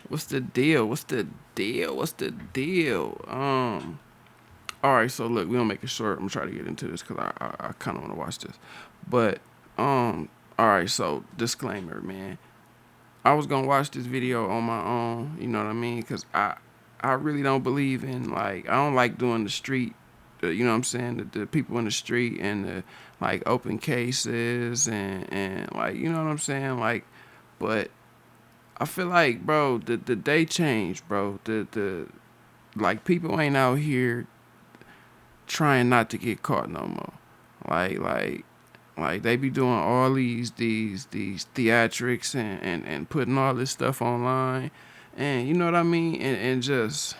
What's the deal? What's the deal? What's the deal? All right. So look, we gonna make it short. I'm trying to get into this because I kind of want to watch this, but all right. So disclaimer, man. I was gonna watch this video on my own. You know what I mean? Because I really don't believe in like I don't like doing the street. You know what I'm saying? The people in the street and the like open cases and like you know what I'm saying? Like, but I feel like, bro, the day changed, bro. The like people ain't out here trying not to get caught no more. Like like like they be doing all these theatrics and putting all this stuff online. And you know what I mean? And just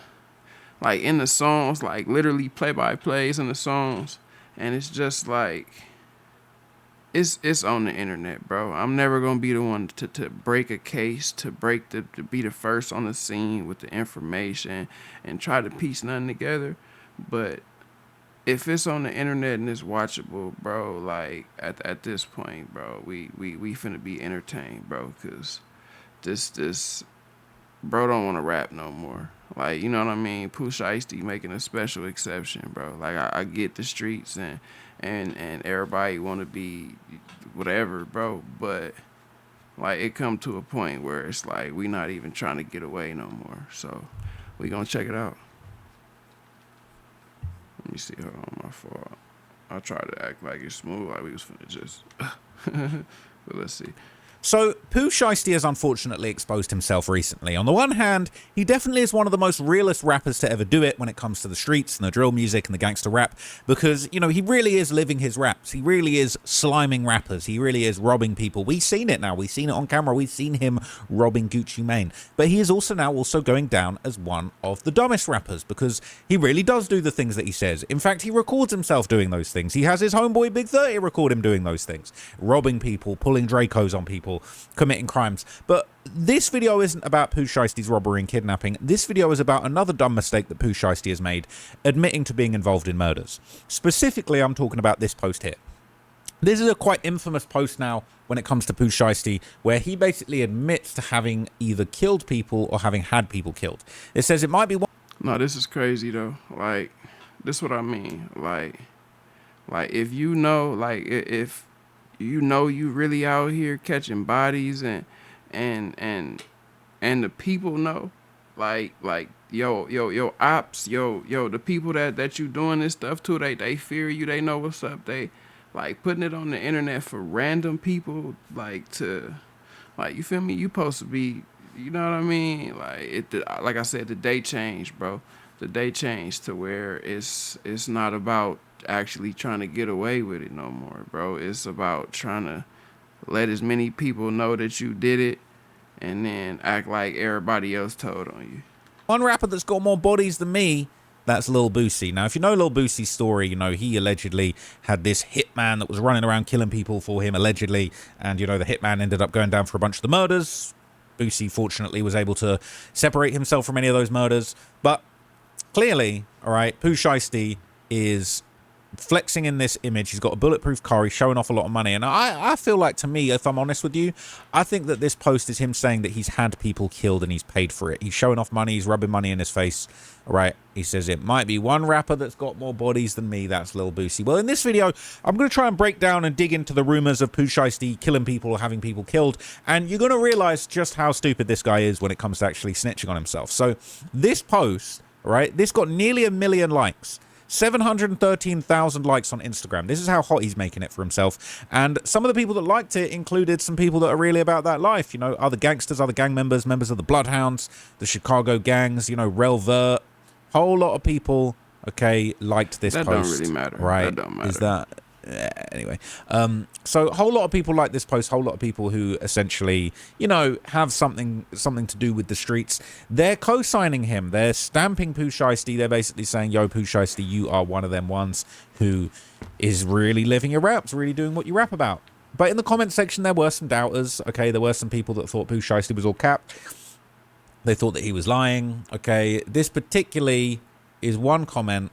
like in the songs, like literally play by plays in the songs. And it's just like it's on the internet, bro. I'm never gonna be the one to break a case, to be the first on the scene with the information and try to piece nothing together. But if it's on the internet and it's watchable, bro, like at this point, bro, we finna be entertained, bro, cause this bro don't want to rap no more. Like, you know what I mean? Pooh Shiesty making a special exception, bro. Like, I get the streets and everybody want to be whatever, bro. But like, it come to a point where it's like we not even trying to get away no more. So we gonna check it out. Let me see. Hold on, my fault. I try to act like it's smooth, like we was finna just. But let's see. So, Pooh Shiesty has unfortunately exposed himself recently. On the one hand, he definitely is one of the most realist rappers to ever do it when it comes to the streets and the drill music and the gangster rap, because, you know, he really is living his raps. He really is sliming rappers. He really is robbing people. We've seen it now. We've seen it on camera. We've seen him robbing Gucci Mane. But he is also now going down as one of the dumbest rappers, because he really does do the things that he says. In fact, he records himself doing those things. He has his homeboy Big 30 record him doing those things. Robbing people, pulling Dracos on people, committing crimes. But this video isn't about Pooh Shiesty's robbery and kidnapping. This video is about another dumb mistake that Pooh Shiesty has made, admitting to being involved in murders. Specifically, I'm talking about this post here. This is a quite infamous post now when it comes to Pooh Shiesty, where he basically admits to having either killed people or having had people killed. It says it might be one. No, this is crazy though. Like, this is what I mean. Like if you know, like if you know you really out here catching bodies and and the people know, like yo ops, yo the people that you doing this stuff to, they fear you, they know what's up, they like putting it on the internet for random people, like to like, you feel me, you supposed to be, you know what I mean, like like I said, the day changed, bro. The day changed to where it's not about actually trying to get away with it no more, bro. It's about trying to let as many people know that you did it and then act like everybody else told on you. One rapper that's got more bodies than me, that's Lil Boosie. Now, if you know Lil Boosie's story, you know, he allegedly had this hitman that was running around killing people for him, allegedly. And, you know, the hitman ended up going down for a bunch of the murders. Boosie, fortunately, was able to separate himself from any of those murders. But clearly, all right, Pooh Shiesty is flexing in this image. He's got a bulletproof car. He's showing off a lot of money. And I feel like, to me, if I'm honest with you, I think that this post is him saying that he's had people killed and he's paid for it. He's showing off money. He's rubbing money in his face. All right. He says it might be one rapper that's got more bodies than me. That's Lil Boosie. Well, in this video, I'm going to try and break down and dig into the rumors of Pooh Shiesty killing people or having people killed. And you're going to realize just how stupid this guy is when it comes to actually snitching on himself. So this post, right, this got nearly 1 million likes. 713,000 likes on Instagram. This is how hot he's making it for himself. And some of the people that liked it included some people that are really about that life. You know, other gangsters, other gang members, members of the Bloodhounds, the Chicago gangs, you know, Rel Vert. Whole lot of people, okay, liked this That post. don't really matter. Right? That don't matter. Is that... anyway, so a whole lot of people like this post, whole lot of people who essentially, you know, have something to do with the streets. They're co-signing him. They're stamping Pooh Shiesty. They're basically saying, yo, Pooh Shiesty, you are one of them ones who is really living your raps, really doing what you rap about. But in the comment section, there were some doubters. Okay, there were some people that thought Pooh Shiesty was all capped. They thought that he was lying. Okay, this particularly is one comment.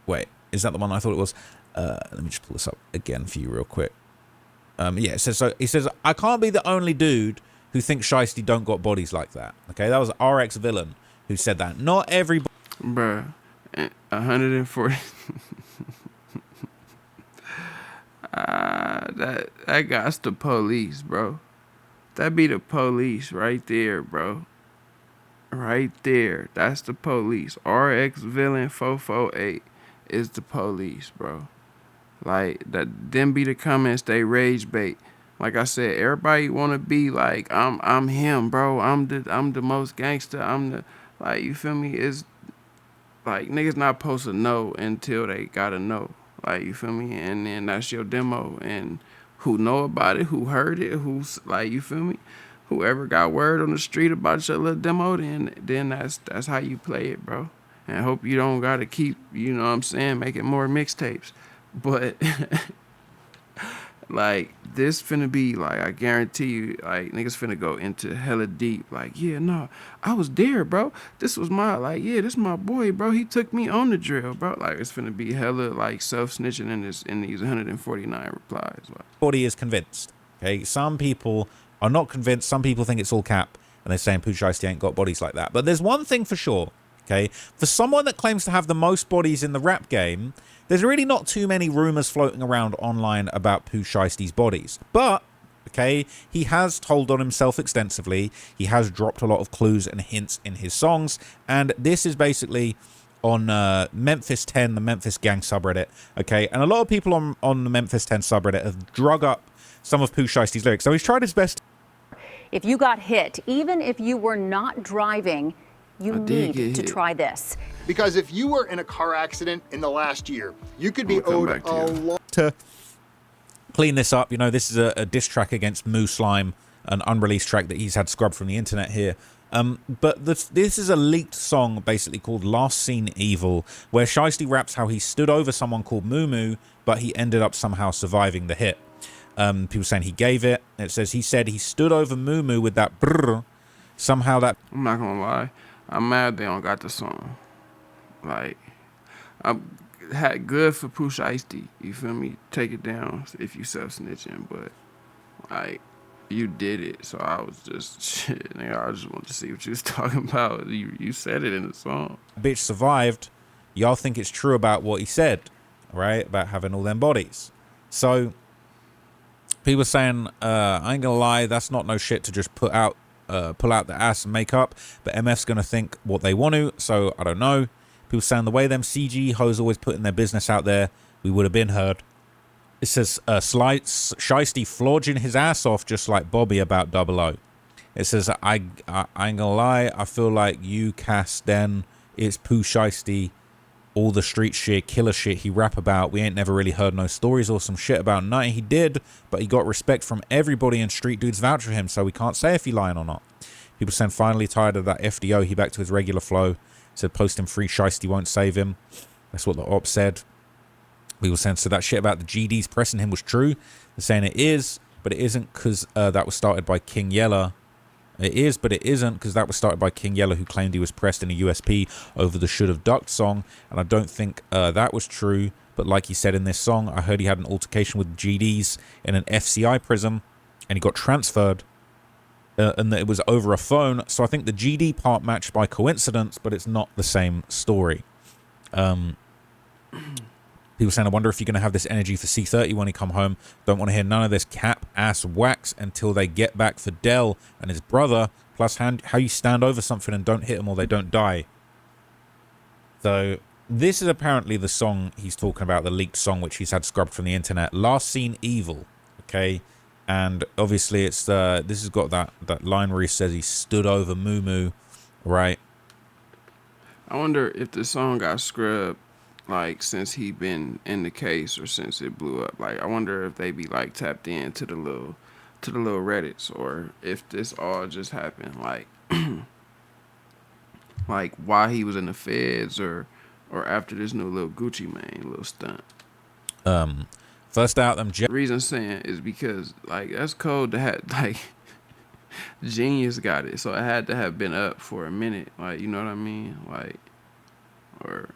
Wait. Is that the one I thought it was? Let me just pull this up again for you real quick. Yeah, it says, so he says, I can't be the only dude who think Shiesty don't got bodies like that. Okay, that was RX Villain who said that. Not everybody. Bruh, 140. That guy's the police, bro. That be the police right there, bro. Right there. That's the police. RX Villain 448 is the police, bro. Like that them be the comments they rage bait. Like I said, everybody wanna be like I'm him, bro. I'm the most gangster. I'm the like you feel me? It's like niggas not supposed to know until they gotta know. Like you feel me? And then that's your demo. And who know about it, who heard it, who's like you feel me? Whoever got word on the street about your little demo, then that's how you play it, bro. And I hope you don't gotta keep, you know what I'm saying, making more mixtapes. But like this finna be like I guarantee you, like niggas finna go into hella deep. Like, yeah, no, I was there, bro. This was my this my boy, bro. He took me on the drill, bro. Like it's finna be hella like self snitching in these 149 replies. Like. Everybody is convinced. Okay, some people are not convinced. Some people think it's all cap, and they're saying Pooh Shiesty ain't got bodies like that. But there's one thing for sure. Okay, for someone that claims to have the most bodies in the rap game, there's really not too many rumors floating around online about Pooh Shiesty's bodies. But, okay, he has told on himself extensively. He has dropped a lot of clues and hints in his songs. And this is basically on Memphis 10, the Memphis Gang subreddit. Okay, and a lot of people on the Memphis 10 subreddit have drug up some of Pooh Shiesty's lyrics. So he's tried his best. If you got hit, even if you were not driving, you need to try this. Because if you were in a car accident in the last year, you could be owed a lot. To clean this up, you know, this is a diss track against Moo Slime, an unreleased track that he's had scrubbed from the internet here. But this is a leaked song basically called Last Seen Evil, where Shiesty raps how he stood over someone called Moo Moo, but he ended up somehow surviving the hit. People saying he gave it. It says he said he stood over Moo Moo with that brrr. Somehow that... I'm not gonna lie. I'm mad they don't got the song. Like, I'm had good for Pooh Shiesty. You feel me? Take it down if you self-snitching. But, like, you did it. So I was just, shit, nigga, I just wanted to see what you was talking about. You said it in the song. Bitch survived. Y'all think it's true about what he said, right? About having all them bodies. So, people saying, I ain't gonna lie, that's not no shit to just pull out the ass and make up, but MF's gonna think what they want to, so I don't know. People saying the way them CG hoes always putting their business out there, we would have been heard. It says Shiesty flogging his ass off just like Bobby about 00. It says I ain't gonna lie, I feel like you cast then it's Pooh Shiesty, all the street shit, killer shit he rap about. We ain't never really heard no stories or some shit about nothing he did, but he got respect from everybody and street dudes vouch for him, so we can't say if he lying or not. People saying finally tired of that FDO, he back to his regular flow. Said post him free, Shiesty won't save him. That's what the op said. People saying so that shit about the GDs pressing him was true. They're saying it is, but it isn't because that was started by King Yella. It is, but it isn't because that was started by King Yella, who claimed he was pressed in a USP over the Should Have Ducked song. And I don't think that was true. But like he said in this song, I heard he had an altercation with GDs in an FCI prison and he got transferred. And that it was over a phone. So I think the GD part matched by coincidence, but it's not the same story. People saying, I wonder if you're going to have this energy for C30 when he come home. Don't want to hear none of this cap ass wax until they get back for Dell and his brother. Plus how you stand over something and don't hit them or they don't die. So this is apparently the song he's talking about, the leaked song which he's had scrubbed from the internet. Last Seen Evil. Okay. And obviously it's this has got that line where he says he stood over Moo Moo, right? I wonder if the song got scrubbed like since he been in the case or since it blew up. Like I wonder if they be like tapped into the little Reddits, or if this all just happened like like while he was in the feds or after this new little Gucci Mane little stunt. First out them reason saying is because like that's cold to have like Genius got it, so it had to have been up for a minute, like you know what I mean, like or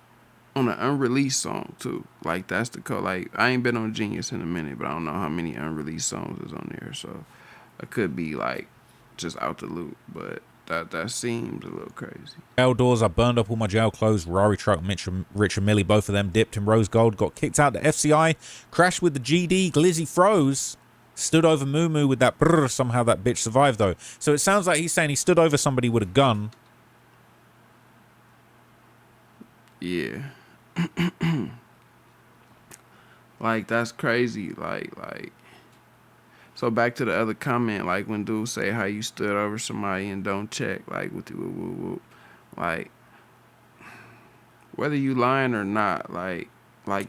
on an unreleased song too, like that's the code. Like I ain't been on Genius in a minute, but I don't know how many unreleased songs is on there, so it could be like just out the loop. But that seems a little crazy. Jail doors. I burned up all my jail clothes. Rari truck, Rich and Millie, both of them dipped in rose gold. Got kicked out the FCI. Crashed with the GD. Glizzy froze. Stood over Moo Moo with that brrr. Somehow that bitch survived though. So it sounds like he's saying he stood over somebody with a gun. Yeah. Like, that's crazy. Like. So back to the other comment, like when dudes say how you stood over somebody and don't check, like with the whoop whoop whoop, like whether you lying or not, like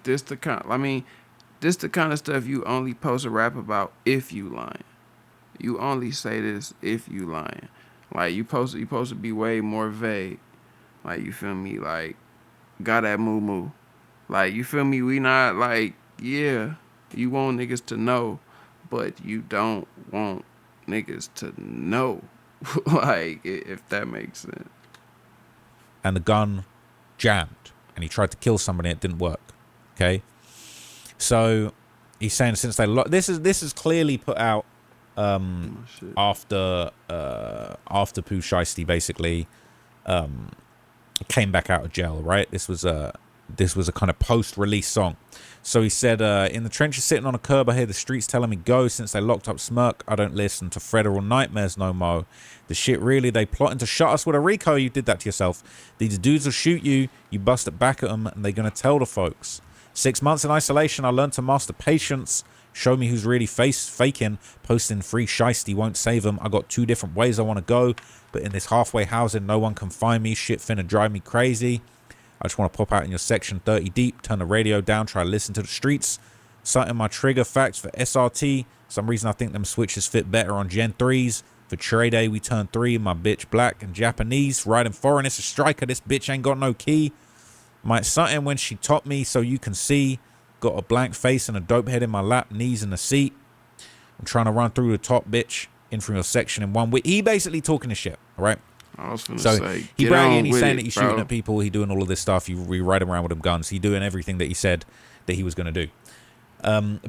this the kind. I mean, this the kind of stuff you only post a rap about if you lying. You only say this if you lying. Like you supposed to be way more vague. Like you feel me? Like got that moo moo. Like you feel me? We not like yeah. You want niggas to know. But you don't want niggas to know, like, if that makes sense. And the gun jammed, and he tried to kill somebody, it didn't work. Okay, so he's saying since they this is clearly put out after Pooh Shiesty basically came back out of jail, right? This was a kind of post-release song. So he said, in the trenches sitting on a curb, I hear the streets telling me go. Since they locked up Smirk, I don't listen to federal nightmares no more. The shit really, they plotting to shut us with a Rico. You did that to yourself. These dudes will shoot you. You bust it back at them, and they're going to tell the folks. 6 months in isolation, I learned to master patience. Show me who's really faking. Posting free Shiesty won't save them. I got 2 different ways I want to go. But in this halfway housing, no one can find me. Shit finna drive me crazy. I just want to pop out in your section 30 deep, turn the radio down, try to listen to the streets. Citing my trigger facts for SRT. Some reason I think them switches fit better on Gen 3s. For trade day, we turn 3. My bitch black and Japanese. Riding foreign, it's a striker. This bitch ain't got no key. Might something when she topped me so you can see. Got a blank face and a dope head in my lap, knees in the seat. I'm trying to run through the top, bitch. In from your section in 1 week. He basically talking his shit, all right? I was finna So say, he bragging, he's saying it, that he's bro. shooting at people, he doing all of this stuff, you ride him around with them guns, he doing everything that he said that he was going to do.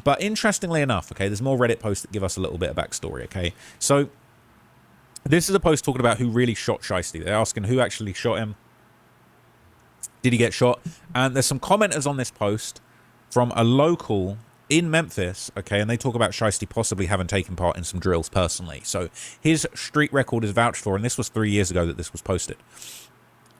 But interestingly enough, okay, there's more Reddit posts that give us a little bit of backstory, okay? So this is a post talking about who really shot Shiesty. They're asking who actually shot him. Did he get shot? And there's some commenters on this post from a local in Memphis, okay, and they talk about Shiesty possibly having taken part in some drills personally. So his street record is vouched for, and this was 3 years ago that this was posted.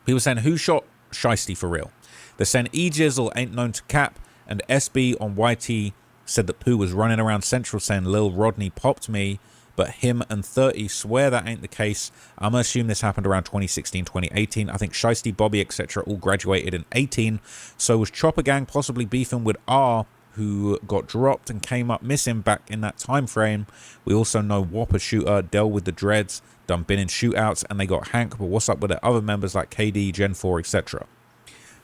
People saying, who shot Shiesty for real? They're saying E-Jizzle ain't known to cap, and SB on YT said that Pooh was running around Central saying Lil Rodney popped me, but him and 30 swear that ain't the case. I'm going to assume this happened around 2016, 2018. I think Shiesty, Bobby, etc. all graduated in 18. So was Chopper Gang possibly beefing with R, who got dropped and came up missing back in that time frame. We also know Whopper shooter, Dell with the dreads, done been in shootouts, and they got Hank, but what's up with the other members like KD, Gen 4, etc.?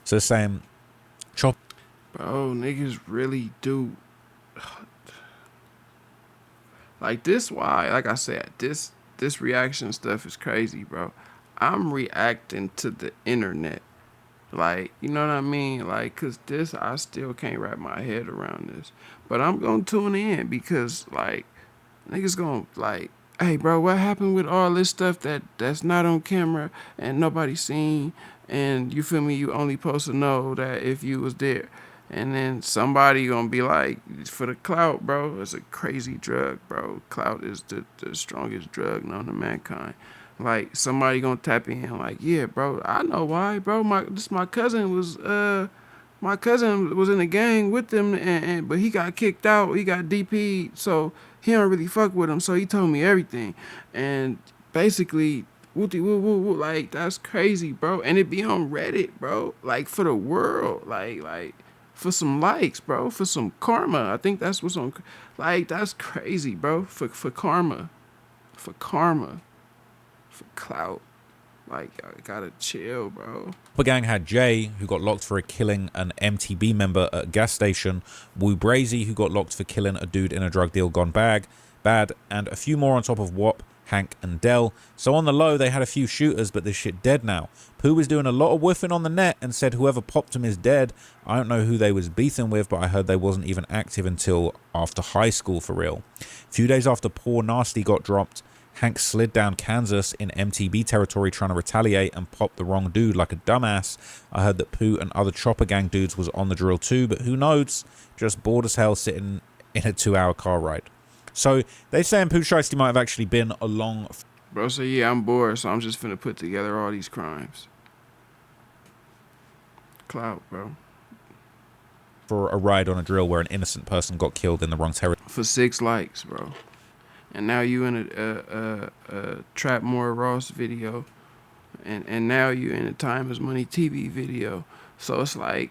So they're saying, Chop. Bro, niggas really do. Like this why, like I said, this reaction stuff is crazy, bro. I'm reacting to the internet. Like, you know what I mean? Like, cause this, I still can't wrap my head around this. But I'm gonna tune in because, like, niggas gonna, like, hey, bro, what happened with all this stuff that's not on camera and nobody seen? And you feel me? You only supposed to know that if you was there. And then somebody gonna be like, for the clout, bro, it's a crazy drug, bro. Clout is the strongest drug known to mankind. Like, somebody gonna tap in like, yeah, bro, I know why, bro. My cousin was in the gang with them, but he got kicked out. He got DP'd, so he don't really fuck with him. So he told me everything, and basically, woo, like that's crazy, bro. And it be on Reddit, bro. Like for the world, like for some likes, bro. For some karma. I think that's what's on. Like that's crazy, bro. For karma, for clout. Like, I gotta chill, bro. The gang had Jay, who got locked for killing an MTB member at a gas station, Woo Brazy, who got locked for killing a dude in a drug deal gone bad, and a few more on top of Wop, Hank, and Dell. So on the low, they had a few shooters, but this shit dead now. Pooh was doing a lot of whiffing on the net and said whoever popped him is dead. I don't know who they was beefing with, but I heard they wasn't even active until after high school for real. A few days after Poor Nasty got dropped, Hank slid down Kansas in MTB territory trying to retaliate and pop the wrong dude like a dumbass. I heard that Pooh and other Chopper Gang dudes was on the drill too, but who knows? Just bored as hell sitting in a 2-hour car ride. So they're saying Pooh Shiesty might have actually been along. Bro, so yeah, I'm bored, so I'm just finna put together all these crimes. Clout, bro. For a ride on a drill where an innocent person got killed in the wrong territory. For 6 likes, bro. And now you in a Trapmore Ross video, and now you in a Time Is Money TV video. So it's like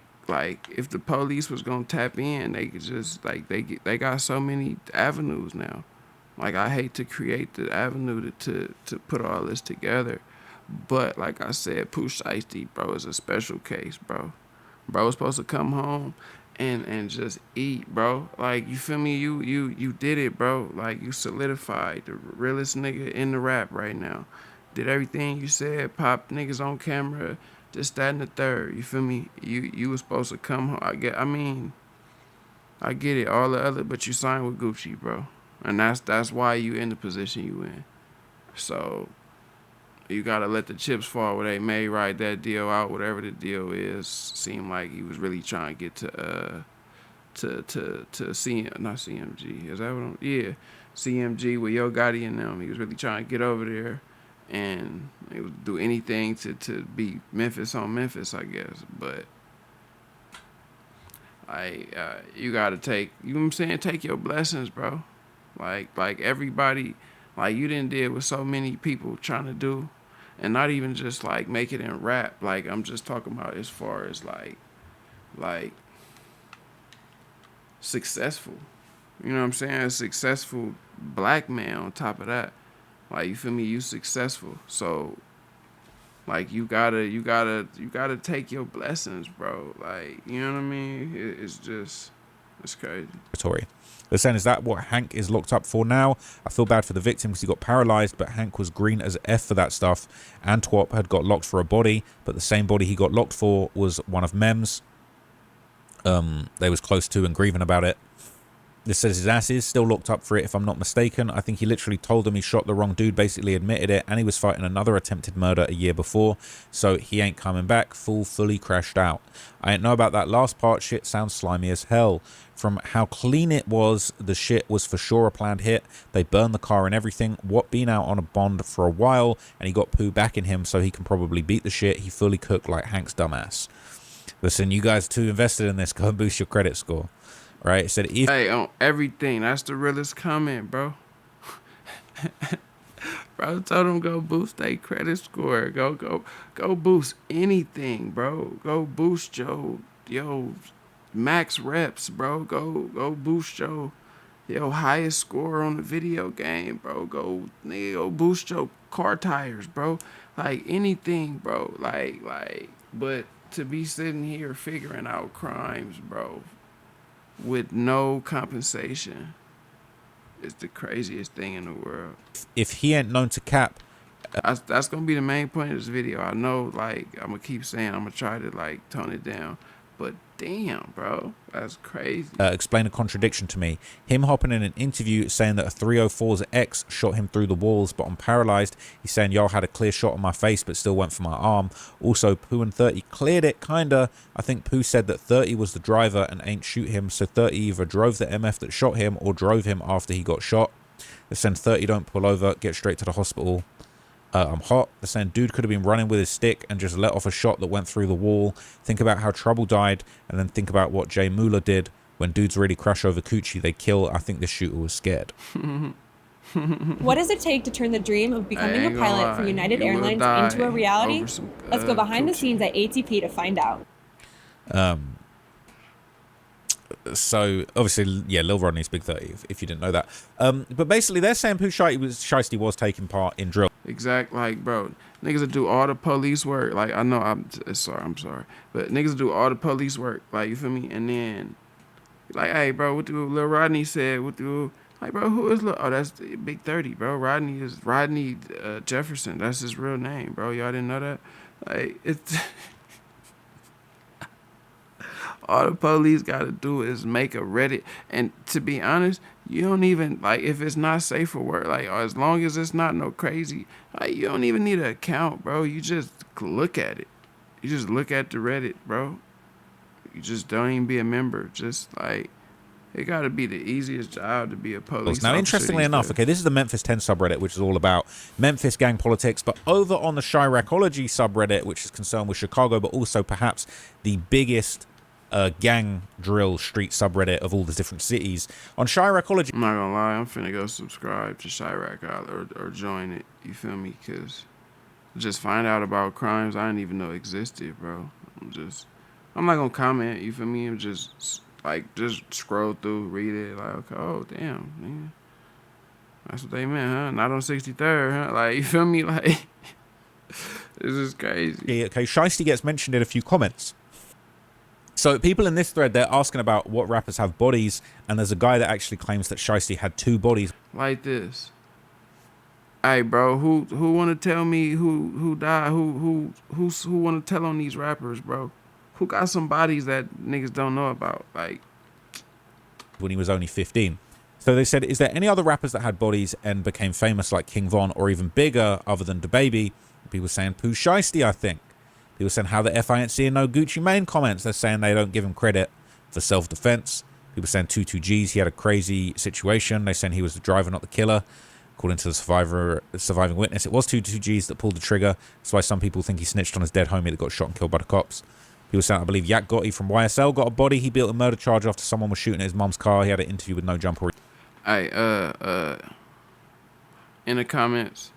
if the police was gonna tap in, they could just they got so many avenues now. Like, I hate to create the avenue to put all this together, but like I said, Pooh Shiesty, bro, is a special case, bro. Bro was supposed to come home and just eat, bro. Like, you feel me? You did it, bro. Like, you solidified the realest nigga in the rap right now. Did everything you said, pop niggas on camera, this, that, and the third. You feel me? You was supposed to come home. I get it, all the other, but you signed with Gucci, bro. And that's why you in the position you in. So you gotta let the chips fall where they may, ride that deal out, whatever the deal is. Seemed like he was really trying to get to not CMG. Is that what CMG with Yo Gotti and them. He was really trying to get over there, and he would do anything to beat Memphis on Memphis, I guess. But you gotta take, you know what I'm saying, take your blessings, bro. Like everybody, like you didn't deal with so many people trying to do. And not even just like make it in rap. Like, I'm just talking about as far as like successful. You know what I'm saying? A successful black man on top of that. Like, you feel me? You successful. So like you gotta take your blessings, bro. Like, you know what I mean? It's crazy. They're saying, is that what Hank is locked up for now? I feel bad for the victim because he got paralyzed, but Hank was green as F for that stuff. Antwop had got locked for a body, but the same body he got locked for was one of Mem's. They was close to and grieving about it. This says his ass is still locked up for it, if I'm not mistaken. I think he literally told them he shot the wrong dude, basically admitted it, and he was fighting another attempted murder a year before, so he ain't coming back. Fully crashed out. I ain't know about that last part. Shit sounds slimy as hell. From how clean it was, the shit was for sure a planned hit. They burned the car and everything. What, been out on a bond for a while, and he got Pooh back in him, so he can probably beat the shit. He fully cooked like Hank's dumbass. Listen, you guys too invested in this. Go and boost your credit score. Right? It said if hey, on everything. That's the realest comment, bro. Bro told him go boost their credit score. Go boost anything, bro. Go boost your max reps, bro. Go boost your highest score on the video game, bro. Go boost your car tires, bro. Like anything, bro. Like but to be sitting here figuring out crimes, bro, with no compensation is the craziest thing in the world. If he ain't known to cap, that's gonna be the main point of this video. I know, like, I'm gonna keep saying, I'm gonna try to like tone it down, but damn, bro, that's crazy. Explain a contradiction to me. Him hopping in an interview saying that a 304's ex shot him through the walls, but I'm paralyzed. He's saying y'all had a clear shot on my face, but still went for my arm. Also, Pooh and 30 cleared it, kinda. I think Pooh said that 30 was the driver and ain't shoot him, so 30 either drove the MF that shot him or drove him after he got shot. They're saying 30 don't pull over, get straight to the hospital. I'm hot. They're saying dude could have been running with his stick and just let off a shot that went through the wall. Think about how Trouble died, and then think about what Jay Moolah did. When dudes really crash over coochie, they kill. I think this shooter was scared. What does it take to turn the dream of becoming a pilot for United Airlines into a reality? Let's go behind the scenes at ATP to find out. So obviously, yeah, Lil Rodney's Big 30, if you didn't know that. But basically, they're saying Pooh Shiesty was taking part in drill. Exact, like, bro, niggas that do all the police work. Like, I know, I'm sorry, but niggas that do all the police work. Like, you feel me? And then, like, hey, bro, what do Lil Rodney said? What do, like, bro, who is Lil? Oh, that's the Big 30, bro. Rodney is Rodney Jefferson. That's his real name, bro. Y'all didn't know that? Like, it's. All the police got to do is make a Reddit. And to be honest, you don't even, like, if it's not safe for work, like, as long as it's not no crazy, like, you don't even need an account, bro. You just look at it. You just look at the Reddit, bro. You just don't even be a member. Just, like, it got to be the easiest job to be a police Now, officer interestingly these enough, days. okay, this is the Memphis 10 subreddit, which is all about Memphis gang politics, but over on the Chiracology subreddit, which is concerned with Chicago, but also perhaps the biggest gang drill street subreddit of all the different cities. On Chiracology... I'm not gonna lie, I'm finna go subscribe to Chirac or join it, you feel me? Because just find out about crimes I didn't even know existed, bro. I'm not gonna comment, you feel me? I'm just scroll through, read it, like, okay, oh, damn, man. That's what they meant, huh? Not on 63rd, huh? Like, you feel me? Like, this is crazy. Yeah, okay, Shiesty gets mentioned in a few comments. So people in this thread, they're asking about what rappers have bodies, and there's a guy that actually claims that Shiesty had 2 bodies. Like this. Hey, bro, who want to tell me who died? Who want to tell on these rappers, bro? Who got some bodies that niggas don't know about? Like, when he was only 15. So they said, is there any other rappers that had bodies and became famous like King Von or even bigger other than DaBaby? People saying Pooh Shiesty, I think. People saying how the F I ain't seeing no Gucci Mane comments. They're saying they don't give him credit for self-defense. People saying 22Gs, he had a crazy situation. They're saying he was the driver, not the killer. According to the surviving witness, it was 22Gs that pulled the trigger. That's why some people think he snitched on his dead homie that got shot and killed by the cops. People saying, I believe Yak Gotti from YSL got a body. He built a murder charge after someone was shooting at his mum's car. He had an interview with no jumper. hey, in the comments,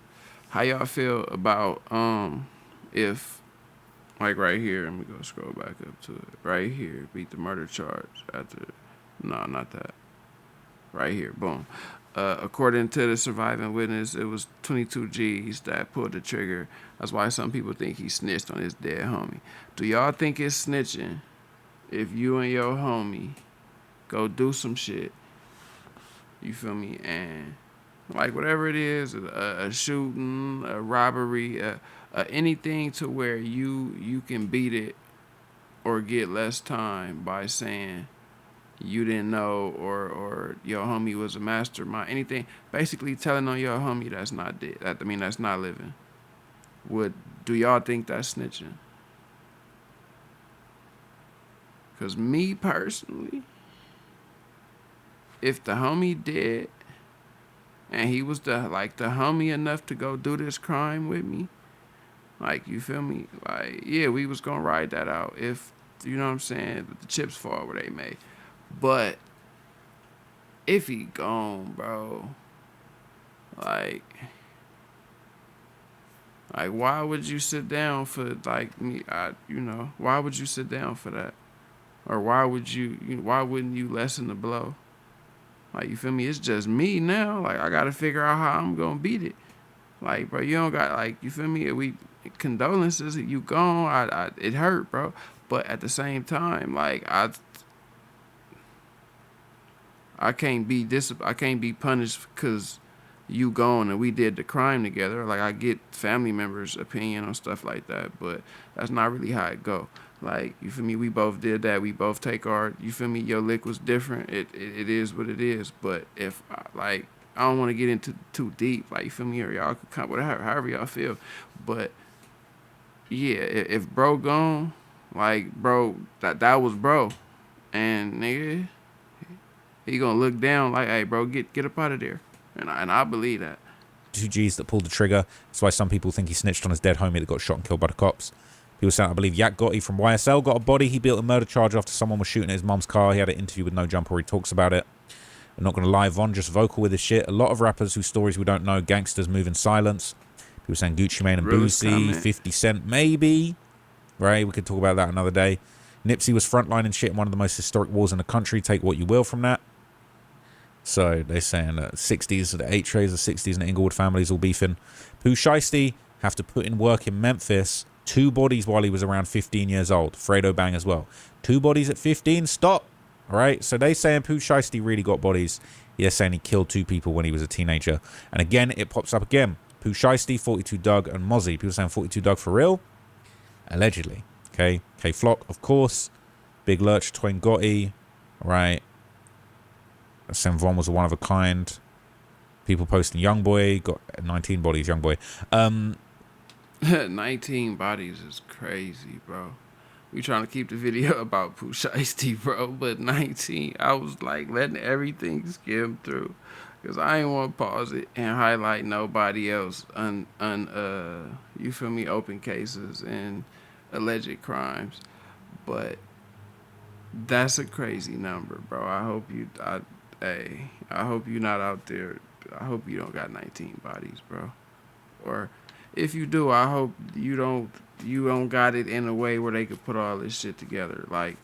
how y'all feel about if, like, right here, let me go scroll back up to it. Right here, beat the murder charge after, no, not that. Right here, boom. According to the surviving witness, it was 22 G's that pulled the trigger. That's why some people think he snitched on his dead homie. Do y'all think it's snitching if you and your homie go do some shit, you feel me, and like whatever it is, a shooting, a robbery, anything to where you can beat it or get less time by saying you didn't know or your homie was a mastermind, anything, basically telling on your homie that's not dead, that's not living. Do y'all think that's snitching? Because me personally, if the homie dead and he was the homie enough to go do this crime with me, like, you feel me, like, yeah, we was gonna ride that out if, you know what I'm saying, the chips fall where they may. But if he gone, bro, like why would you sit down for, like, me? Why would you sit down for that? Or why wouldn't you lessen the blow? Like, you feel me? It's just me now. Like, I gotta figure out how I'm gonna beat it. Like, bro, you don't got, like, you feel me? Condolences, you gone. It hurt, bro. But at the same time, like, I can't be punished because you gone and we did the crime together. Like, I get family members' opinion on stuff like that, but that's not really how it go. Like, you feel me? We both did that. We both take our, you feel me? Your lick was different. It is what it is. But if, like, I don't want to get into too deep. Like, you feel me? Or y'all could come, whatever, however y'all feel. But yeah, if bro gone, like, bro, that was bro, and nigga, he gonna look down like, hey, bro, get up out of there, and I believe that. 2Gs that pulled the trigger. That's why some people think he snitched on his dead homie that got shot and killed by the cops. People saying, I believe Yak Gotti from YSL got a body. He built a murder charge after someone was shooting at his mum's car. He had an interview with no jumper where he talks about it. I'm not going to lie, Von just vocal with his shit. A lot of rappers whose stories we don't know, gangsters move in silence. People saying Gucci Mane and Boosie, 50 Cent, maybe. Right, we could talk about that another day. Nipsey was frontlining shit in one of the most historic wars in the country. Take what you will from that. So they're saying that 60s, the 8 trays, the 60s and the Inglewood families all beefing. Pooh Shiesty have to put in work in Memphis. 2 bodies while he was around 15 years old. Fredo Bang as well. 2 bodies at 15? Stop. All right, so they saying Pooh Shiesty really got bodies. They're saying he killed 2 people when he was a teenager. And again, it pops up again. Pooh Shiesty, 42 Doug, and Mozzie. People saying 42 Doug for real? Allegedly. Okay. K Flock, of course. Big Lurch, Twain Gotti. Right. Saying Von was a one of a kind. People posting young boy got 19 bodies. Young boy. 19 bodies is crazy, bro. We trying to keep the video about Pooh Shiesty, bro, but 19, I was like letting everything skim through, cause I ain't want to pause it and highlight nobody else you feel me, open cases and alleged crimes, but that's a crazy number, bro. I hope you not out there. I hope you don't got 19 bodies, bro. Or if you do, I hope you don't got it in a way where they could put all this shit together, like,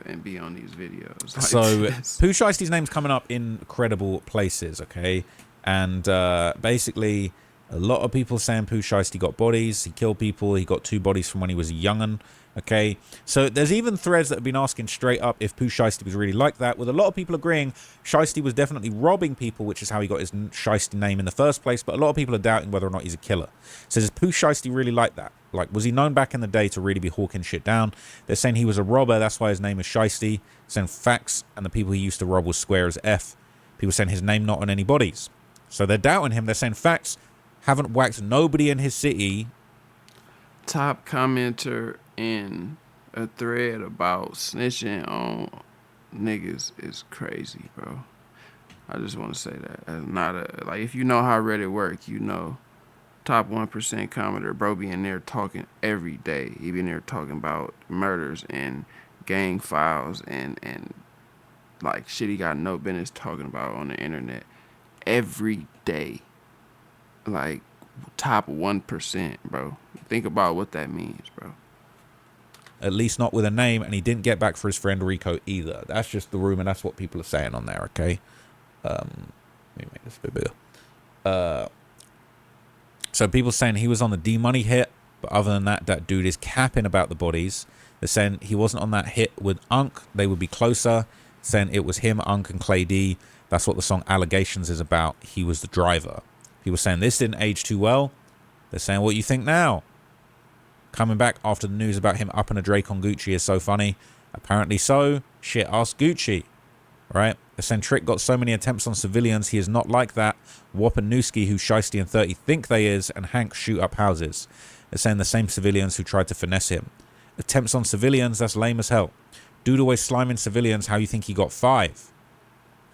and be on these videos. Like so this. Pooh Shiesty's name's coming up in incredible places, okay? And basically, a lot of people saying Pooh Shiesty got bodies. He killed people. He got 2 bodies from when he was a young'un. Okay, so there's even threads that have been asking straight up if Pooh Shiesty was really like that, with a lot of people agreeing Shiesty was definitely robbing people, which is how he got his Shiesty name in the first place, but a lot of people are doubting whether or not he's a killer. So is Pooh Shiesty really like that? Like, was he known back in the day to really be hawking shit down? They're saying he was a robber, that's why his name is Shiesty. Saying facts, and the people he used to rob was square as F. People saying his name not on any bodies. So they're doubting him. They're saying facts, haven't whacked nobody in his city. Top commenter in a thread about snitching on niggas is crazy, bro. I just want to say that. As not a, like, if you know how Reddit work, you know, top 1% commenter, bro, be in there talking every day. He be in there talking about murders and gang files and like shit he got no business talking about on the internet every day. Like, top 1%, bro. Think about what that means, bro. At least not with a name, and he didn't get back for his friend Rico either. That's just the rumor. That's what people are saying on there, okay? Let me make this a bit bigger. So people saying he was on the D-Money hit, but other than that, that dude is capping about the bodies. They're saying he wasn't on that hit with Unk. They would be closer. Saying it was him, Unk, and Clay D. That's what the song Allegations is about. He was the driver. People saying this didn't age too well. They're saying, what you think now? Coming back after the news about him upping a Drake on Gucci is so funny. Apparently so. Shit, ask Gucci. Right? The Centric got so many attempts on civilians, he is not like that. Wop and Newski, who Shiesty and 30 think they is, and Hank shoot up houses. They're saying the same civilians who tried to finesse him. Attempts on civilians, that's lame as hell. Dude always sliming civilians, how you think he got 5?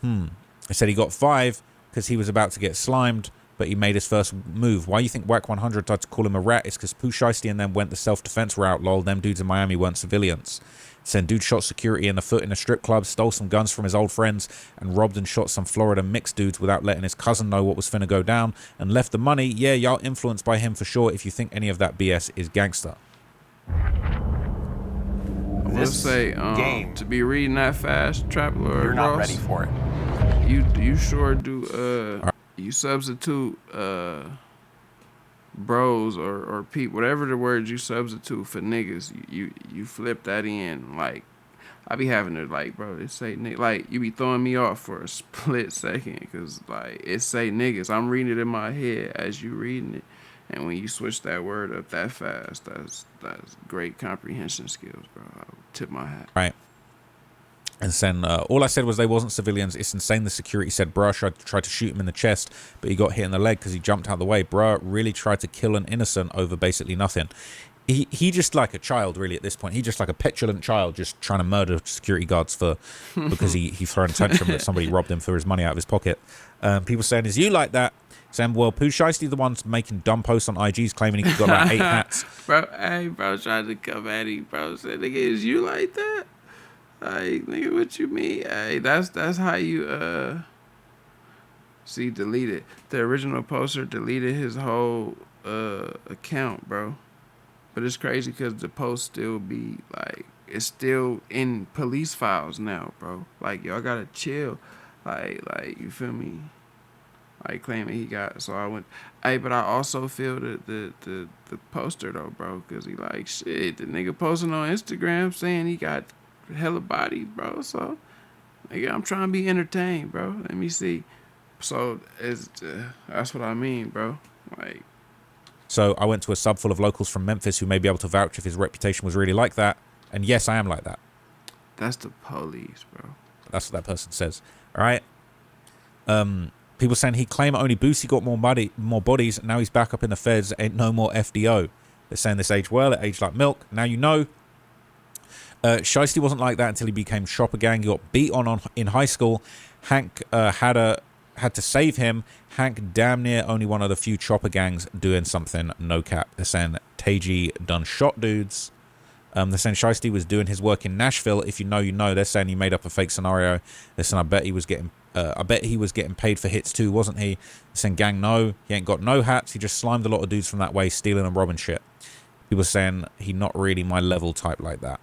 They said he got 5 because he was about to get slimed, but he made his first move. Why you think Whack 100 tried to call him a rat? It's because Pooh Shiesty and them went the self-defense route. Lol, them dudes in Miami weren't civilians. Saying dude shot security in the foot in a strip club, stole some guns from his old friends, and robbed and shot some Florida mixed dudes without letting his cousin know what was finna go down, and left the money. Yeah, y'all influenced by him for sure if you think any of that BS is gangster. I will say, to be reading that fast, Trap Lord, you're not ready for it. You sure do. You substitute bros or peep, whatever the word you substitute for niggas, you flip that in. Like, I be having to, like, bro, it say nigga, like, you be throwing me off for a split second because, like, it say niggas. I'm reading it in my head as you reading it, and when you switch that word up that fast, that's great comprehension skills, bro. I'll tip my hat. Right. And then all I said was they wasn't civilians. It's insane. The security said bruh tried to shoot him in the chest, but he got hit in the leg because he jumped out of the way. Bruh really tried to kill an innocent over basically nothing. He just like a child, really, at this point. He just like a petulant child just trying to murder security guards because he threw a tantrum that somebody robbed him for his money out of his pocket. People saying, is you like that? Saying, well, Pooh Shiesty the ones making dumb posts on IGs claiming he got about 8 hats. Bro, hey, bro, trying to come at him, bro. Said, nigga, is you like that? Like, nigga, what you mean? Hey, that's how you see, deleted. The original poster deleted his whole account, bro. But it's crazy because the post still be like, it's still in police files now, bro. Like, y'all gotta chill. Like you feel me? Like, claiming he got, so I went. Hey, but I also feel the poster though, bro, because he like, shit, the nigga posting on Instagram saying he got hella bodies, bro. So, nigga, I'm trying to be entertained, bro. Let me see. So it's that's what I mean, bro. Like, so I went to a sub full of locals from Memphis who may be able to vouch if his reputation was really like that. And yes, I am like that. That's the police, bro. That's what that person says. All right. People saying he claimed only Boosie got more bodies. Now he's back up in the feds. Ain't no more FDO. They're saying this aged well. It aged like milk. Now you know. Shiesty wasn't like that until he became Chopper Gang. He got beat on in high school. Hank had to save him. Hank damn near only one of the few Chopper Gangs doing something. No cap. They're saying Taji done shot dudes. They're saying Shiesty was doing his work in Nashville. If you know, you know. They're saying he made up a fake scenario. They're saying I bet he was getting paid for hits too, wasn't he? They're saying gang, no, he ain't got no hats. He just slimed a lot of dudes from that way, stealing and robbing shit. People saying he not really my level type like that.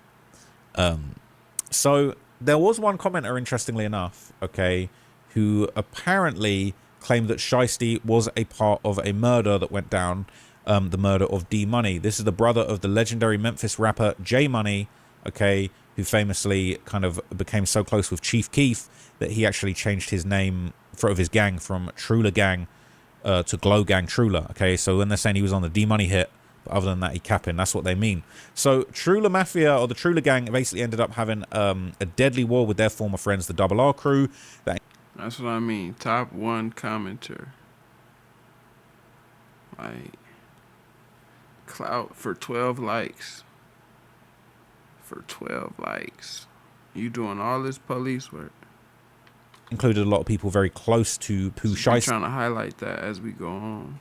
So there was one commenter, interestingly enough, okay, who apparently claimed that Shiesty was a part of a murder that went down, the murder of D Money. This is the brother of the legendary Memphis rapper J Money, okay, who famously kind of became so close with Chief Keef that he actually changed his name of his gang from Trula Gang to Glow Gang Trula, okay? So when they're saying he was on the D Money hit, but other than that, he capping. That's what they mean. So Trula Mafia, or the Trula Gang, basically ended up having a deadly war with their former friends, the Double R crew. That's what I mean. Top 1 commenter. Like, clout for 12 likes. For 12 likes. You doing all this police work. Included a lot of people very close to Pooh Shiesty. I'm trying to highlight that as we go on.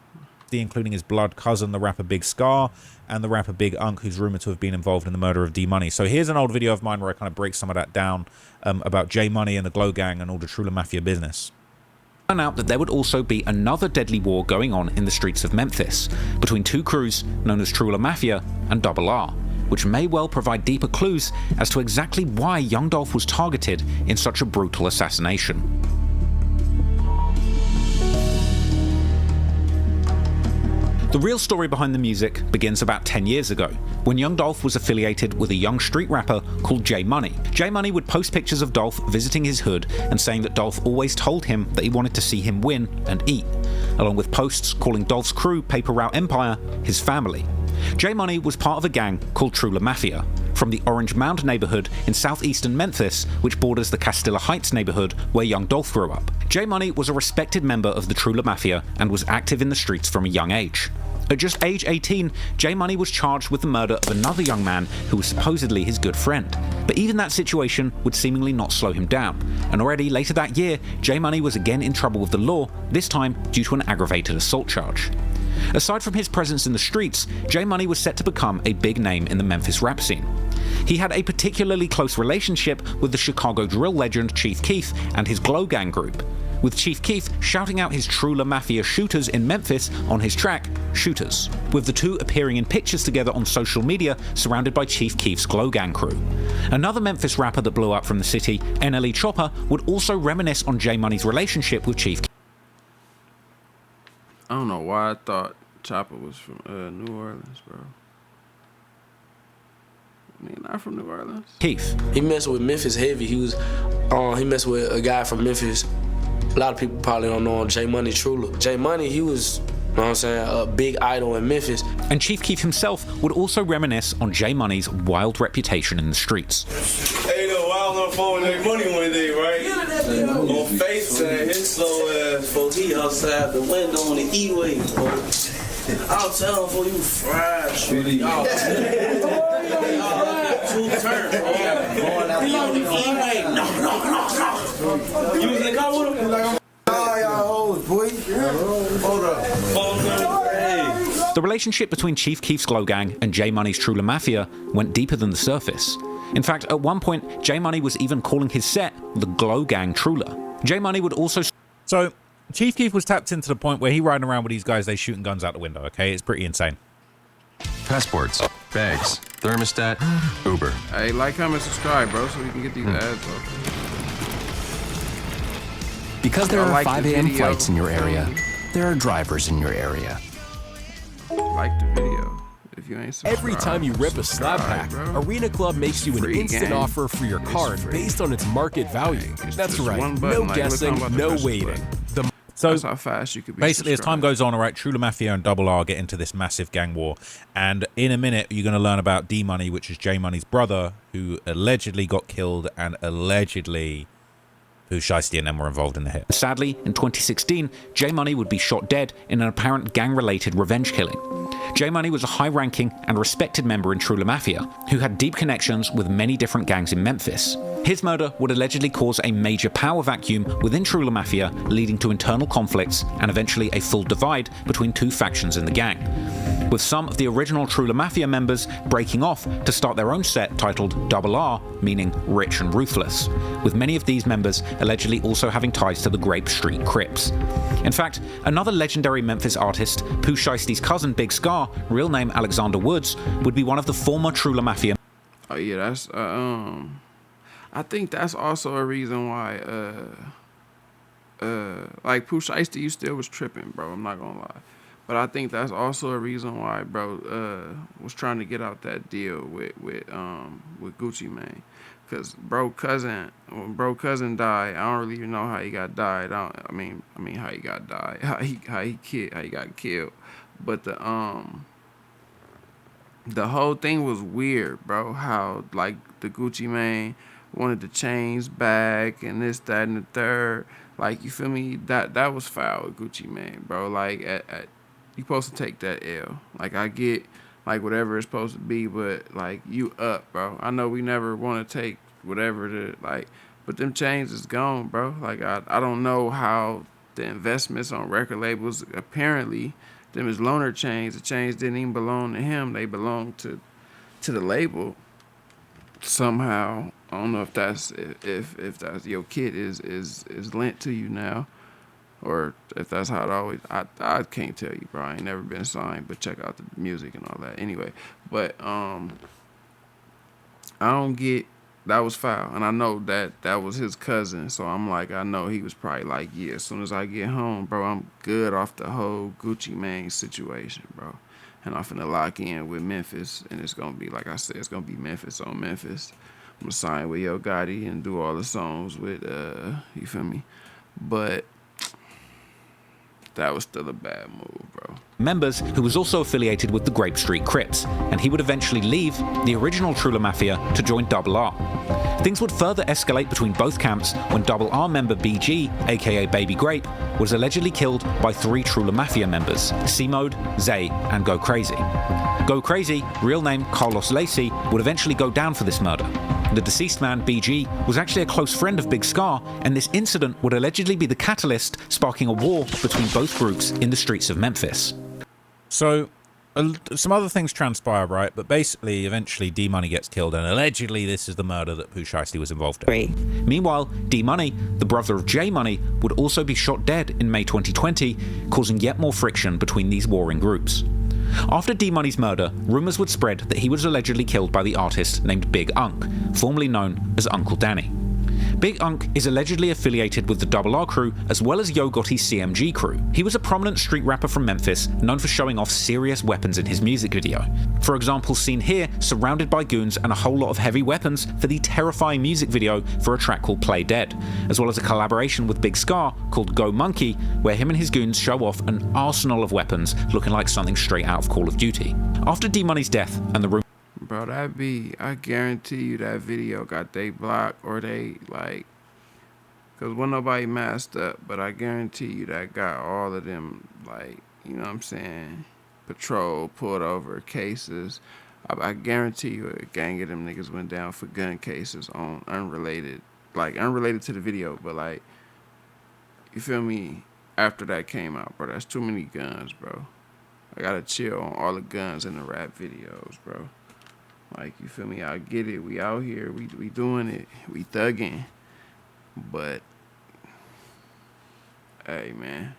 Including his blood cousin, the rapper Big Scar, and the rapper Big Unk, who's rumored to have been involved in the murder of D Money. So here's an old video of mine where I kind of break some of that down about J Money and the Glow Gang and all the Trula Mafia business. Found out that there would also be another deadly war going on in the streets of Memphis between two crews known as Trula Mafia and Double R, which may well provide deeper clues as to exactly why Young Dolph was targeted in such a brutal assassination. The real story behind the music begins about 10 years ago, when Young Dolph was affiliated with a young street rapper called J Money. J Money would post pictures of Dolph visiting his hood and saying that Dolph always told him that he wanted to see him win and eat, along with posts calling Dolph's crew, Paper Route Empire, his family. J Money was part of a gang called Trula Mafia, from the Orange Mound neighborhood in southeastern Memphis, which borders the Castilla Heights neighborhood where Young Dolph grew up. J Money was a respected member of the Trula Mafia and was active in the streets from a young age. At just age 18, J Money was charged with the murder of another young man who was supposedly his good friend. But even that situation would seemingly not slow him down, and already later that year, J Money was again in trouble with the law, this time due to an aggravated assault charge. Aside from his presence in the streets, J Money was set to become a big name in the Memphis rap scene. He had a particularly close relationship with the Chicago drill legend Chief Keef and his Glow Gang group, with Chief Keef shouting out his Trula Mafia shooters in Memphis on his track, Shooters, with the two appearing in pictures together on social media surrounded by Chief Keef's Glow Gang crew. Another Memphis rapper that blew up from the city, NLE Chopper, would also reminisce on J Money's relationship with Chief Keef. I don't know why I thought Chopper was from New Orleans, bro. He not from New Orleans. Keef. He messed with Memphis heavy. He messed with a guy from Memphis. A lot of people probably don't know him, J Money Trula. J Money, he was, you know what I'm saying, a big idol in Memphis. And Chief Keef himself would also reminisce on J Money's wild reputation in the streets. Hey, no, wild on phone with J Money one day, right? On FaceTime, his slow ass, folks, he outside the window on the E-way, folks. I'll tell him for you fried shit. Y'all two turns. He on the E-way. No. You was in the car with him? Like, y'all hoes, boy. Hold up. The relationship between Chief Keef's Glow Gang and J Money's Trula Mafia went deeper than the surface. In fact, at one point, J Money was even calling his set the Glow Gang Trula. J Money would also... So Chief Keef was tapped into the point where he riding around with these guys, they shooting guns out the window, okay? It's pretty insane. Passports, bags, thermostat, Uber. Hey, like, comment, subscribe, bro, so we can get these ads off. Because there are like 5 the a.m. video. flights in your area, there are drivers in your area. Like the video. If you ain't subscribed, Every time you rip a slab pack, bro. Arena Club makes you an Free instant game. offer for your car free. based on its market value. It's That's just right, one no button, like, look guessing, how I'm about to no press this waiting. button. So That's how fast you could be basically, as time subscribed. goes on, all right, Trula Mafia and Double R get into this massive gang war. And in a minute, you're going to learn about D Money, which is J Money's brother, who allegedly got killed and allegedly Pooh, Shiesty and them were involved in the hit. Sadly, in 2016, J Money would be shot dead in an apparent gang-related revenge killing. J Money was a high-ranking and respected member in True La Mafia, who had deep connections with many different gangs in Memphis. His murder would allegedly cause a major power vacuum within True La Mafia, leading to internal conflicts and eventually a full divide between two factions in the gang, with some of the original True La Mafia members breaking off to start their own set titled Double R, meaning Rich and Ruthless, with many of these members allegedly also having ties to the Grape Street Crips. In fact, another legendary Memphis artist, Pooh Shiesty's cousin Big Scar, real name Alexander Woods, would be one of the former True La Mafia. Oh yeah, that's I think that's also a reason why like Pooh Shiesty, you still was tripping, bro. I'm not gonna lie. But I think that's also a reason why bro was trying to get out that deal with Gucci Mane. Cause when bro cousin died, I don't really even know how he got died. I mean how he got died, how he got killed. But the whole thing was weird, bro. How like the Gucci Mane wanted the chains back and this, that, and the third. Like, you feel me? That was foul with Gucci Mane, bro. Like you supposed to take that L. Like, I get like whatever it's supposed to be, but like you up, bro. I know we never want to take whatever the like, but them chains is gone, bro. Like I don't know how the investments on record labels, apparently them is loaner chains. The chains didn't even belong to him. They belong to the label somehow. I don't know if that's if that's your kid is lent to you now, or if that's how it always. I can't tell you, bro. I ain't never been signed, but check out the music and all that. Anyway, but I don't get. That was foul, and I know that was his cousin, so I'm like, I know he was probably like, yeah, as soon as I get home, bro, I'm good off the whole Gucci Mane situation, bro, and I'm finna lock in with Memphis, and it's gonna be, like I said, it's gonna be Memphis on Memphis. I'm gonna sign with Yo Gotti and do all the songs with, you feel me, but that was still a bad move, bro. Members who was also affiliated with the Grape Street Crips, and he would eventually leave the original True La Mafia to join Double R. Things would further escalate between both camps when Double R member BG, aka Baby Grape, was allegedly killed by 3 True La Mafia members, C-Mode, Zay, and Go Crazy. Go Crazy, real name Carlos Lacey, would eventually go down for this murder. The deceased man, BG, was actually a close friend of Big Scar, and this incident would allegedly be the catalyst sparking a war between both groups in the streets of Memphis. So, some other things transpire, right? But basically, eventually, D-Money gets killed, and allegedly this is the murder that Pooh Shiesty was involved in. Meanwhile, D-Money, the brother of J Money, would also be shot dead in May 2020, causing yet more friction between these warring groups. After D-Money's murder, rumours would spread that he was allegedly killed by the artist named Big Unk, formerly known as Uncle Danny. Big Unk is allegedly affiliated with the Double R crew as well as Yo Gotti's CMG crew. He was a prominent street rapper from Memphis, known for showing off serious weapons in his music video. For example, seen here surrounded by goons and a whole lot of heavy weapons for the terrifying music video for a track called Play Dead, as well as a collaboration with Big Scar called Go Monkey, where him and his goons show off an arsenal of weapons looking like something straight out of Call of Duty. After D-Money's death and the bro, I guarantee you that video got they blocked or they, like, because wasn't nobody masked up, but I guarantee you that got all of them, like, you know what I'm saying, patrol, pulled over cases. I guarantee you a gang of them niggas went down for gun cases on unrelated to the video, but, like, you feel me, after that came out, bro, that's too many guns, bro. I gotta chill on all the guns in the rap videos, bro. Like, you feel me? I get it. We out here. We doing it. We thugging. But, hey, man.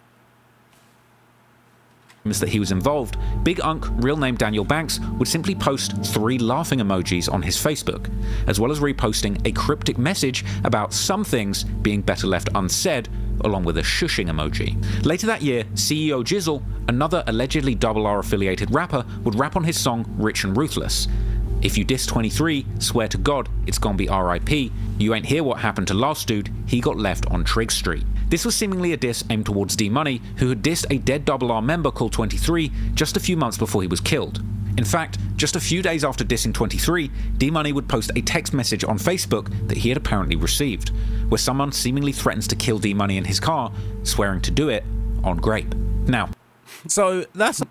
That he was involved, Big Unk, real name Daniel Banks, would simply post 3 laughing emojis on his Facebook, as well as reposting a cryptic message about some things being better left unsaid, along with a shushing emoji. Later that year, CEO Jizzle, another allegedly Double R affiliated rapper, would rap on his song Rich and Ruthless. If you diss 23, swear to God, it's gonna be RIP. You ain't hear what happened to last dude, he got left on Trig Street. This was seemingly a diss aimed towards D-Money, who had dissed a dead Double R member called 23 just a few months before he was killed. In fact, just a few days after dissing 23, D-Money would post a text message on Facebook that he had apparently received, where someone seemingly threatens to kill D-Money in his car, swearing to do it on Grape. Now, so that's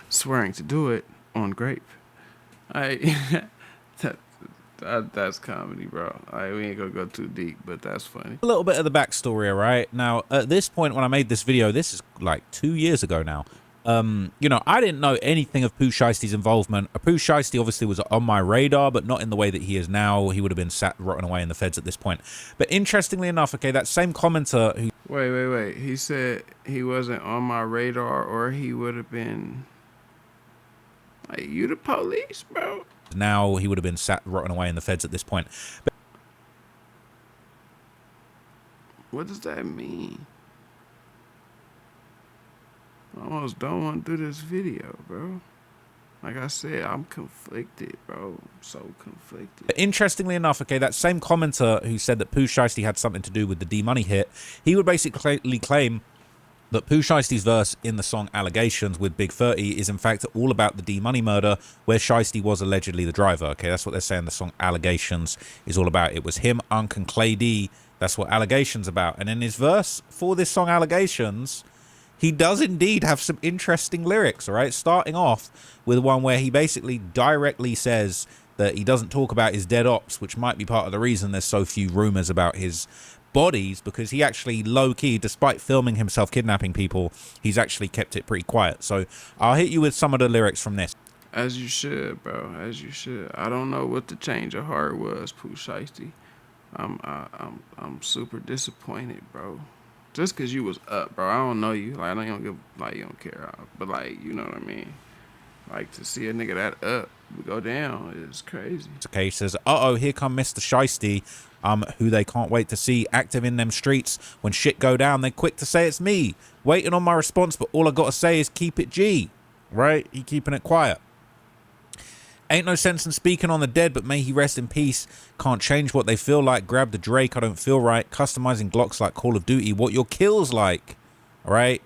swearing to do it on Grape. That's comedy, bro. We ain't gonna go too deep, but that's funny. A little bit of the backstory, all right? Now, at this point, when I made this video, this is like 2 years ago now. You know, I didn't know anything of Pooh Shiesty's involvement. Pooh Shiesty obviously was on my radar, but not in the way that he is now. He would have been sat rotting away in the feds at this point. But interestingly enough, okay, that same commenter who... Wait. He said he wasn't on my radar, or he would have been... Like, you the police, bro? Now he would have been sat rotting away in the feds at this point. But what does that mean? I almost don't want to do this video, bro. Like I said, I'm conflicted, bro. I'm so conflicted. Interestingly enough, okay, that same commenter who said that Pooh Shiesty had something to do with the D-Money hit, he would basically claim that Pooh Shiesty's verse in the song Allegations with Big 30 is in fact all about the D-Money murder, where Shiesty was allegedly the driver. Okay, that's what they're saying the song Allegations is all about. It was him, Unc, and Clay D. That's what Allegations about. And in his verse for this song Allegations, he does indeed have some interesting lyrics, all right? Starting off with one where he basically directly says that he doesn't talk about his dead ops, which might be part of the reason there's so few rumors about his bodies, because he actually low-key, despite filming himself kidnapping people, he's actually kept it pretty quiet. So I'll hit you with some of the lyrics from this. As you should, bro. As you should. I don't know what the change of heart was, Pooh Shiesty. I'm super disappointed, bro. Just cause you was up, bro. I don't know you. Like, I don't give, like, you don't care. But, like, you know what I mean? Like, to see a nigga that up go down is crazy. Okay, he says, uh-oh, here come Mr. Shiesty, who they can't wait to see active in them streets. When shit go down, they quick to say it's me. Waiting on my response, but all I gotta say is keep it G. Right? He keeping it quiet. Ain't no sense in speaking on the dead, but may he rest in peace. Can't change what they feel like. Grab the Drake, I don't feel right. Customizing Glocks like Call of Duty. What your kills like. Alright?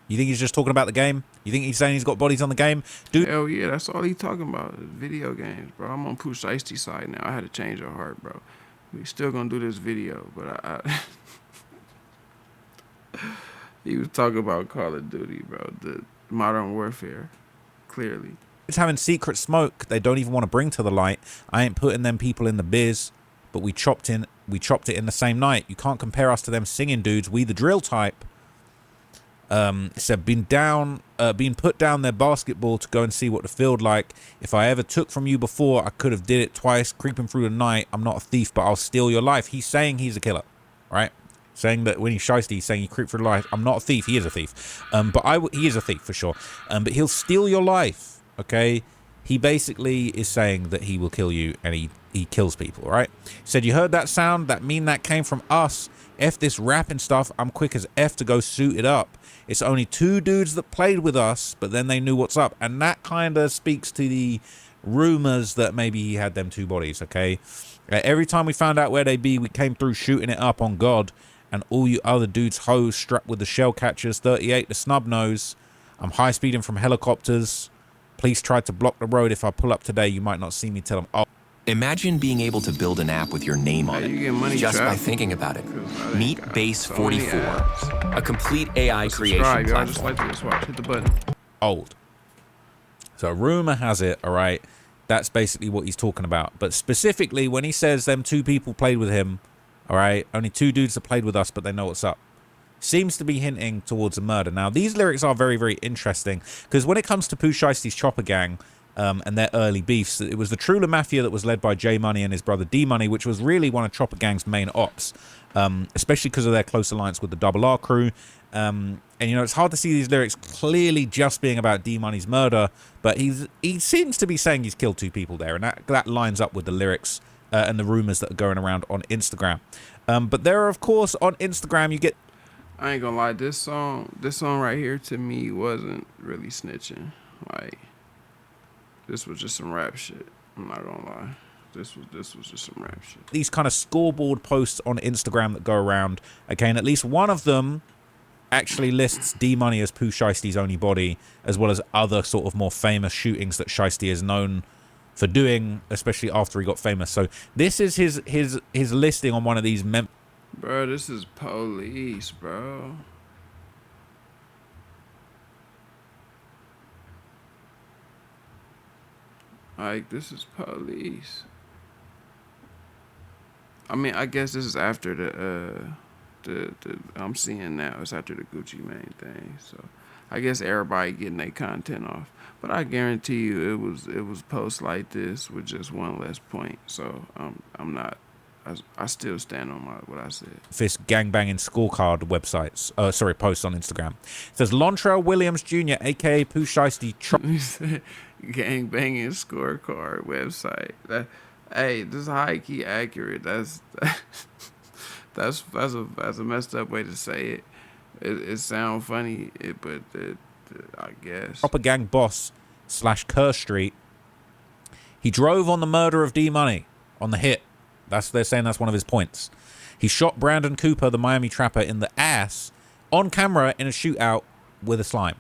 You think he's just talking about the game? You think he's saying he's got bodies on the game? Dude. Hell yeah, that's all he talking about. Video games, bro. I'm on Pooh Shiesty's side now. I had to change of heart, bro. We still gonna do this video, but I he was talking about Call of Duty, bro. The Modern Warfare, clearly. It's having secret smoke they don't even want to bring to the light. I ain't putting them people in the biz, but we chopped it in the same night. You can't compare us to them singing dudes. We the drill type. It said been put down their basketball to go and see what the field like. If I ever took from you before, I could have did it twice. Creeping through the night. I'm not a thief, but I'll steal your life. He's saying he's a killer, right? Saying that when he's Shiesty, he's saying he creeped through life. I'm not a thief. He is a thief. He is a thief for sure. But he'll steal your life. Okay, he basically is saying that he will kill you, and he kills people, right? He said, you heard that sound? That mean that came from us. F this rapping stuff. I'm quick as F to go suit it up. It's only 2 dudes that played with us, but then they knew what's up. And that kind of speaks to the rumors that maybe he had them 2 bodies, okay? Every time we found out where they be, we came through shooting it up on God. And all you other dudes hoes strapped with the shell catchers, 38 the snub nose. I'm high speeding from helicopters. Police tried to block the road. If I pull up today, you might not see me till I'm off. Imagine being able to build an app with your name on it just by thinking about it. Meet Base 44, a complete AI creation platform. Just like this. Watch, hit the button. Old. So rumor has it, all right, that's basically what he's talking about. But specifically, when he says them 2 people played with him, all right, only 2 dudes that played with us, but they know what's up. Seems to be hinting towards a murder. Now, these lyrics are very, very interesting, because when it comes to Pooh Shiesty's Chopper Gang and their early beefs, it was the Trula Mafia that was led by J Money and his brother D Money, which was really one of Chopper Gang's main ops, especially because of their close alliance with the Double R crew. And, you know, it's hard to see these lyrics clearly just being about D Money's murder, but he seems to be saying he's killed 2 people there, and that lines up with the lyrics and the rumors that are going around on Instagram. But there are, of course, on Instagram, you get... I ain't gonna lie, this song right here to me wasn't really snitching. Like, this was just some rap shit. I'm not gonna lie. This was just some rap shit. These kind of scoreboard posts on Instagram that go around, okay, and at least one of them actually lists D-Money as Pooh Shiesty's only body, as well as other sort of more famous shootings that Shiesty is known for doing, especially after he got famous. So this is his listing on one of these bro, this is police, bro. Like, this is police. I mean, I guess this is after the I'm seeing now, it's after the Gucci Mane thing. So I guess everybody getting their content off. But I guarantee you it was posts like this with just one less point. So I'm not, I still stand on what I said. This gangbanging scorecard websites, posts on Instagram. It says Lontrell Williams Jr., aka Pooh Shiesty. Gangbanging scorecard website. Hey, this is high key accurate. That's a messed up way to say it. It sounds funny, but I guess. Proper gang boss / Kerr Street. He drove on the murder of D-Money on the hit. They're saying that's one of his points. He shot Brandon Cooper, the Miami trapper, in the ass on camera in a shootout with a slime.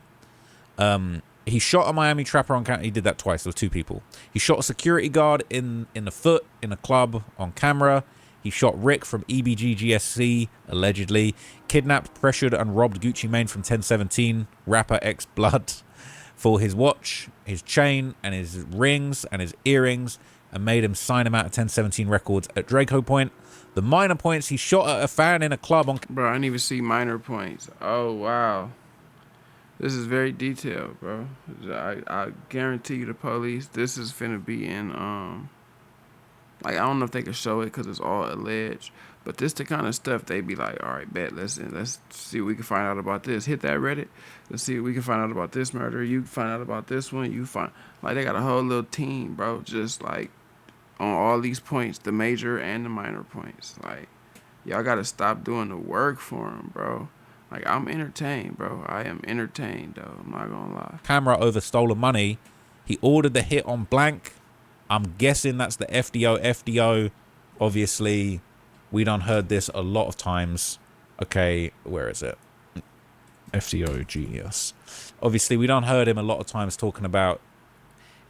He shot a Miami trapper on camera. He did that twice. There was 2 people. He shot a security guard in the foot in a club on camera. He shot Rick from EBG GSC, allegedly. Kidnapped, pressured, and robbed Gucci Mane from 1017, rapper X Blood, for his watch, his chain, and his rings, and his earrings, and made him sign him out of 1017 records at Draco Point. The minor points, he shot at a fan in a club on... Bro, I didn't even see minor points. Oh, wow. This is very detailed, bro. I guarantee you the police, this is finna be in... Like, I don't know if they can show it because it's all alleged, but this the kind of stuff they be like, all right, bet, let's see what we can find out about this. Hit that Reddit. Let's see what we can find out about this murder. You find out about this one. You find, like, they got a whole little team, bro, just like on all these points, the major and the minor points. Like, y'all got to stop doing the work for them, bro. Like, I'm entertained, bro. I am entertained, though. I'm not gonna lie. Camera over stolen money. He ordered the hit on blank. I'm guessing that's the FDO. FDO, obviously, we done heard this a lot of times. Okay, where is it? FDO genius. Obviously, we done heard him a lot of times talking about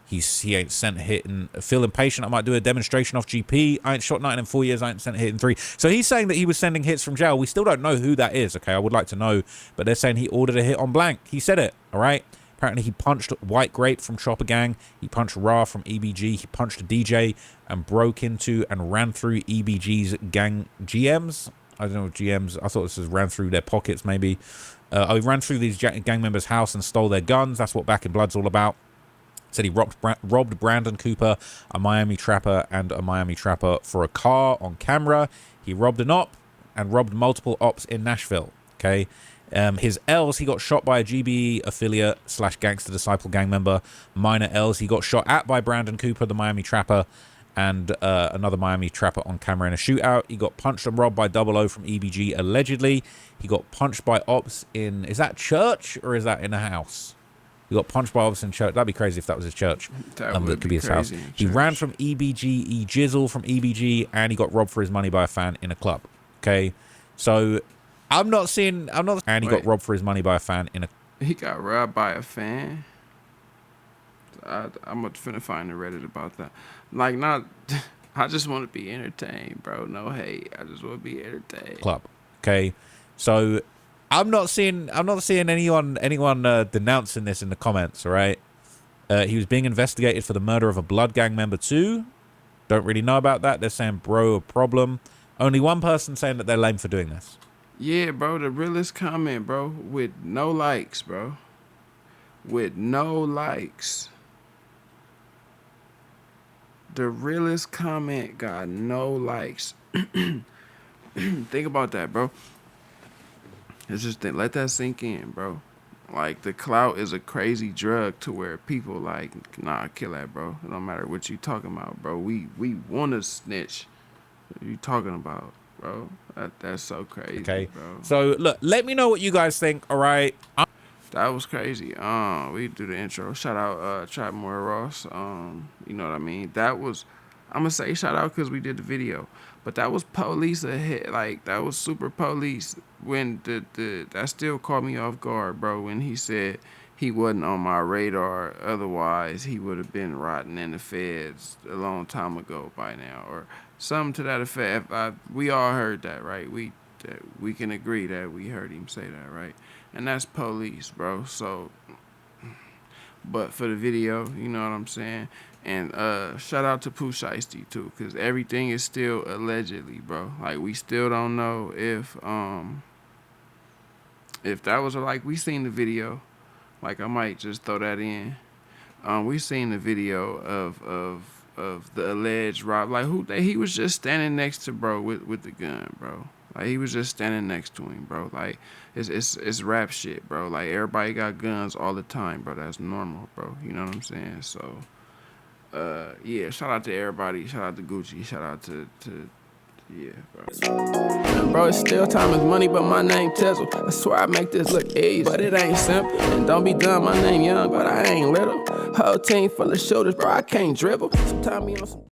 he ain't sent a hit and feel impatient. I might do a demonstration off GP. I ain't shot nothing in 4 years. I ain't sent a hit in 3. So he's saying that he was sending hits from jail. We still don't know who that is. Okay, I would like to know, but they're saying he ordered a hit on blank. He said it. All right. Apparently, he punched White Grape from Chopper Gang. He punched Ra from EBG. He punched a DJ and broke into and ran through EBG's gang GMs. I don't know, GMs. I thought this was ran through their pockets, maybe. He ran through these gang members' house and stole their guns. That's what Back in Blood's all about. Said he robbed Brandon Cooper, a Miami trapper, and a Miami trapper for a car on camera. He robbed an op and robbed multiple ops in Nashville. Okay. His L's, he got shot by a GBE affiliate / Gangster Disciple gang member. Minor L's, he got shot at by Brandon Cooper, the Miami trapper, and another Miami trapper on camera in a shootout. He got punched and robbed by 00 from EBG, allegedly. He got punched by ops in, is that church or is that in a house? He got punched by ops in church. That'd be crazy if that was his church. That could be his house. He ran from EBG, he jizzled from EBG, and he got robbed for his money by a fan in a club. Okay, so... and he got robbed for his money by a fan in a... He got robbed by a fan? I'm finna find a Reddit about that. Like, not... I just want to be entertained, bro. No hate. I just want to be entertained. Club. Okay? So, I'm not seeing anyone denouncing this in the comments, all right? He was being investigated for the murder of a Blood Gang member too. Don't really know about that. They're saying, bro, a problem. Only one person saying that they're lame for doing this. Yeah, bro, the realest comment, bro, with no likes, bro. With no likes. The realest comment got no likes. Think about that, bro. It's just let that sink in, bro. Like, the clout is a crazy drug to where people like, nah, kill that, bro. It don't matter what you talking about, bro. We want to snitch. What are you talking about? Bro, that's so crazy. Okay, bro. So look, let me know what you guys think. All right, that was crazy. We do the intro. Shout out Trapmore Ross. You know what I mean. That was I'm gonna say shout out because we did the video, but that was police ahead. Like that was super police. When that still caught me off guard, bro. When he said he wasn't on my radar, otherwise he would have been rotting in the feds a long time ago by now, or something to that effect. We all heard that, right? We can agree that we heard him say that, right? And that's police, bro. So, but for the video, you know what I'm saying? And shout out to Pooh Shiesty too, because everything is still allegedly, bro. Like we still don't know if that was like, we seen the video. Like I might just throw that in. We seen the video of the alleged rob. Like he was just standing next to bro with the gun, bro. Like he was just standing next to him, bro. Like it's rap shit, bro. Like everybody got guns all the time, bro. That's normal, bro. You know what I'm saying? So yeah, shout out to everybody. Shout out to Gucci. Shout out to yeah, bro. Bro, it's still time is money, but my name Tezzle. I swear I make this look easy, but it ain't simple. And don't be dumb, my name Young, but I ain't little. Whole team full of shooters, bro, I can't dribble. Sometimes me on some